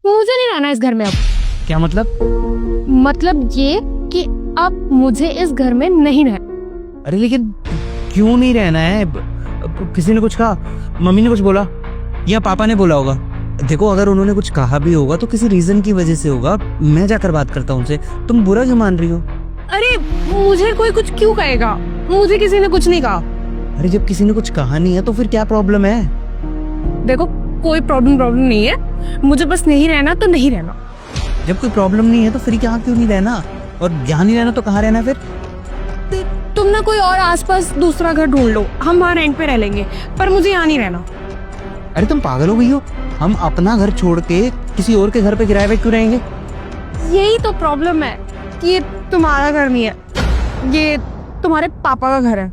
मुझे नहीं रहना इस घर में अब। क्या मतलब ये कि अब मुझे इस घर में नहीं रहना। अरे लेकिन क्यों नहीं रहना है? किसी ने कुछ कहा? मम्मी ने कुछ बोला या पापा ने बोला होगा? देखो, अगर उन्होंने कुछ कहा भी होगा तो किसी रीजन की वजह से होगा। मैं जाकर बात करता हूँ उनसे। तुम बुरा क्यों मान रही हो? अरे मुझे कोई कुछ क्यों कहेगा? मुझे किसी ने कुछ नहीं कहा। अरे जब किसी ने कुछ कहा नहीं है तो फिर क्या प्रॉब्लम है? देखो, कोई प्रॉब्लम नहीं है। मुझे बस नहीं रहना तो नहीं रहना। जब कोई प्रॉब्लम नहीं है तो फिर यहाँ क्यों नहीं रहना? और यहाँ नहीं रहना तो कहाँ रहना फिर? तुम ना कोई और आसपास दूसरा घर ढूंढ लो, हम वहाँ रेंट पे रह लेंगे, पर मुझे यहाँ नहीं रहना। अरे तुम पागल हो गई हो? हम अपना घर छोड़ के किसी और के घर पे किराए पे क्यों रहेंगे? यही तो प्रॉब्लम है कि ये तुम्हारा घर नहीं है, ये तुम्हारे पापा का घर है।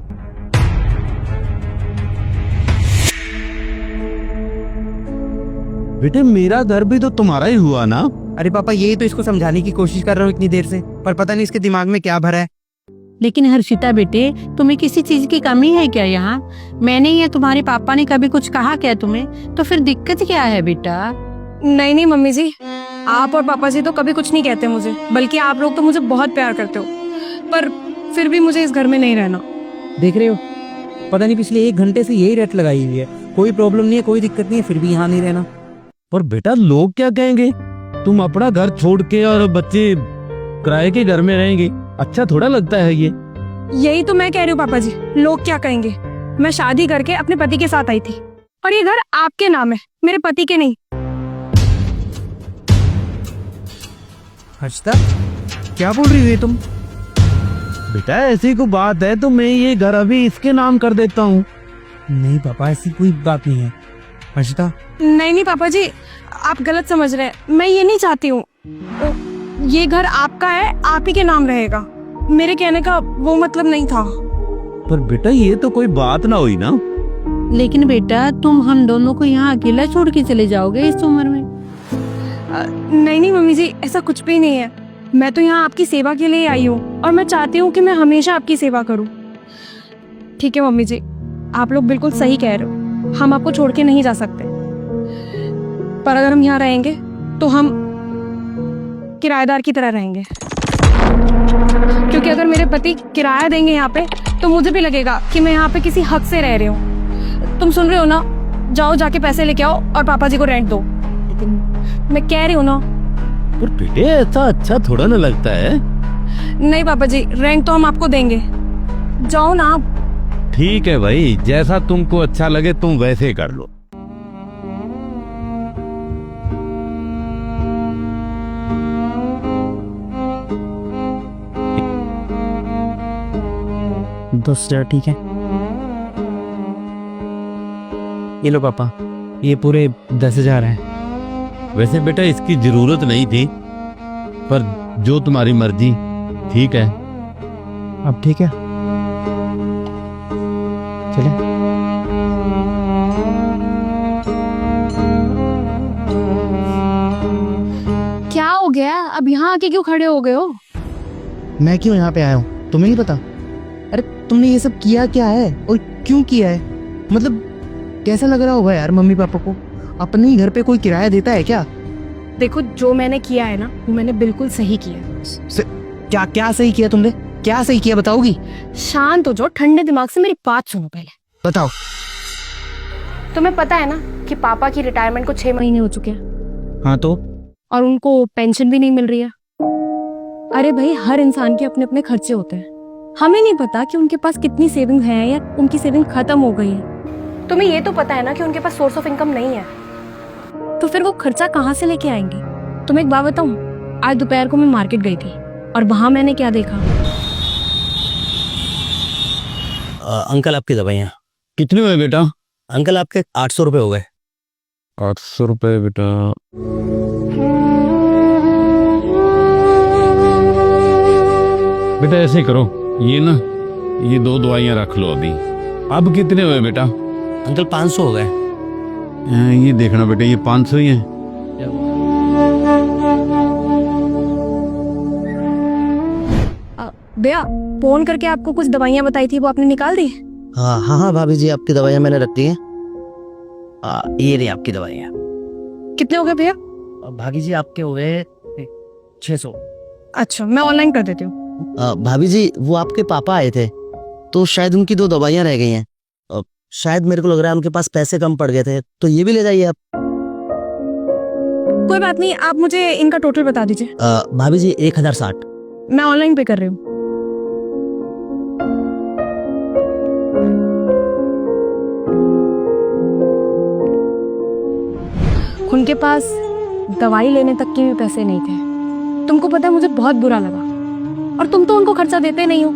बेटे, मेरा घर भी तो तुम्हारा ही हुआ ना। अरे पापा, यही तो इसको समझाने की कोशिश कर रहा हूँ इतनी देर से, पर पता नहीं इसके दिमाग में क्या भरा है। लेकिन हर्षिता बेटे, तुम्हें किसी चीज की कमी है क्या यहाँ? मैंने या तुम्हारे पापा ने कभी कुछ कहा क्या तुम्हें? तो फिर दिक्कत क्या है बेटा? नहीं मम्मी जी, आप और पापा जी तो कभी कुछ नहीं कहते मुझे, बल्कि आप लोग तो मुझे बहुत प्यार करते हो, पर फिर भी मुझे इस घर में नहीं रहना। देख रहे हो, पता नहीं पिछले 1 घंटे से यही रट लगाई हुई है। कोई प्रॉब्लम नहीं है, कोई दिक्कत नहीं है, फिर भी यहाँ नहीं रहना। पर बेटा, लोग क्या कहेंगे? तुम अपना घर छोड़ के और बच्चे किराए के घर में रहेंगे, अच्छा थोड़ा लगता है ये? यही तो मैं कह रही हूँ पापा जी, लोग क्या कहेंगे। मैं शादी करके अपने पति के साथ आई थी और ये घर आपके नाम है, मेरे पति के नहीं। हर्षिता, क्या बोल रही हो ये तुम? बेटा, ऐसी कोई बात है तो मैं ये घर अभी इसके नाम कर देता हूँ। नहीं पापा, ऐसी कोई बात नहीं है। हर्षिता, नहीं पापा जी, आप गलत समझ रहे हैं। मैं ये नहीं चाहती हूँ। ये घर आपका है, आप ही के नाम रहेगा। मेरे कहने का वो मतलब नहीं था। पर बेटा, ये तो कोई बात ना हुई ना। लेकिन बेटा, तुम हम दोनों को यहाँ अकेला छोड़ के चले जाओगे इस उम्र में? नहीं मम्मी जी, ऐसा कुछ भी नहीं है। मैं तो यहाँ आपकी सेवा के लिए आई हूँ और मैं चाहती हूँ कि मैं हमेशा आपकी सेवा करूँ। ठीक है मम्मी जी, आप लोग बिल्कुल सही कह रहे हो, हम आपको छोड़ के नहीं जा सकते, पर अगर हम यहाँ रहेंगे तो हम किराएदार की तरह रहेंगे। क्योंकि अगर मेरे पति किराया देंगे यहाँ पे तो मुझे भी लगेगा कि मैं यहाँ पे किसी हक से रह रही हूँ। तुम सुन रहे हो ना? जाओ, जाके पैसे लेके आओ और पापा जी को रेंट दो। मैं कह रही हूँ ना। पर बेटे, ऐसा अच्छा थोड़ा ना लगता है। नहीं पापा जी, रेंट तो हम आपको देंगे। जाओ ना आप। ठीक है भाई, जैसा तुमको अच्छा लगे तुम वैसे कर लो। $10,000 ठीक है। ये लो पापा, ये पूरे 10,000 हैं। वैसे बेटा, इसकी जरूरत नहीं थी, पर जो तुम्हारी मर्जी। ठीक है, अब ठीक है, चले। क्या हो गया? अब यहाँ आके क्यों खड़े हो गए हो? मैं क्यों यहाँ पे आया हूँ तुम्हें नहीं पता? अरे तुमने ये सब किया क्या है और क्यों किया है? मतलब कैसा लग रहा होगा यार मम्मी पापा को? अपने ही घर पे कोई किराया देता है क्या? देखो, जो मैंने किया है ना, वो मैंने बिल्कुल सही किया। क्या क्या सही किया तुमने? क्या सही किया बताओगी? शांत हो जाओ, ठंडे दिमाग से मेरी बात सुनो पहले। बताओ। तुम्हें पता है ना कि पापा की रिटायरमेंट को 6 महीने हो चुके हैं। हाँ तो? और उनको पेंशन भी नहीं मिल रही है। अरे भाई, हर इंसान के अपने अपने खर्चे होते हैं। हमें नहीं पता कि उनके पास कितनी सेविंग है या उनकी सेविंग खत्म हो गई है। तुम्हें ये तो पता है ना कि उनके पास सोर्स ऑफ इनकम नहीं है, तो फिर वो खर्चा कहाँ से लेके आएंगे? तुम्हें एक बात बताऊं, आज दोपहर को मैं मार्केट गई थी और वहां मैंने क्या देखा। अंकल, आपकी दवाइयाँ। कितने हुए बेटा? अंकल, आपके 800 रुपये हो गए। 800 रुपये बेटा। बेटा ऐसे करो, ये 2 दवाइयाँ रख लो अभी। अब कितने हुए बेटा? अंकल, 500 हो गए। ये देखना बेटा, ये 500 ही है। भैया, फोन करके आपको कुछ दवाइयाँ बताई थी, वो आपने निकाल दी? हाँ भाभी जी, आपकी दवाइयाँ मैंने रख दी हैं। ये रही आपकी दवाइयाँ। कितने हो गए भैया? भाभी जी आपके हो गए 600। अच्छा मैं ऑनलाइन कर देती हूँ। भाभी जी वो आपके पापा आए थे तो शायद उनकी 2 दवाइयाँ रह गई हैं। शायद मेरे को लग रहा है उनके पास पैसे कम पड़ गए थे, तो ये भी ले जाइए आप। कोई बात नहीं, आप मुझे इनका टोटल बता दीजिए। भाभी जी 1060। मैं ऑनलाइन पे कर रही हूँ। उनके पास दवाई लेने तक के भी पैसे नहीं थे। तुमको पता है मुझे बहुत बुरा लगा, और तुम तो उनको खर्चा देते नहीं हो।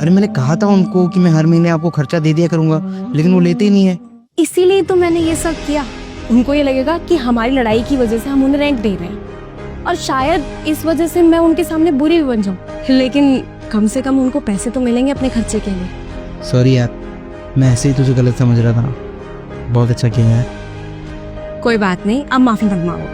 अरे मैंने कहा था उनको कि मैं हर महीने आपको खर्चा दे दिया करूंगा, लेकिन वो लेते ही नहीं है। इसीलिए तो मैंने ये सब किया। उनको ये लगेगा कि हमारी लड़ाई की वजह से हम उन्हें रेंट दे रहे हैं, और शायद इस वजह से मैं उनके सामने बुरी भी बन जाऊं। लेकिन कम से कम उनको पैसे तो मिलेंगे अपने खर्चे के लिए। सॉरी यार, मैं ऐसे ही तुझे गलत समझ रहा था। बहुत अच्छा किया है। कोई बात नहीं, अब माफी मत मांगो।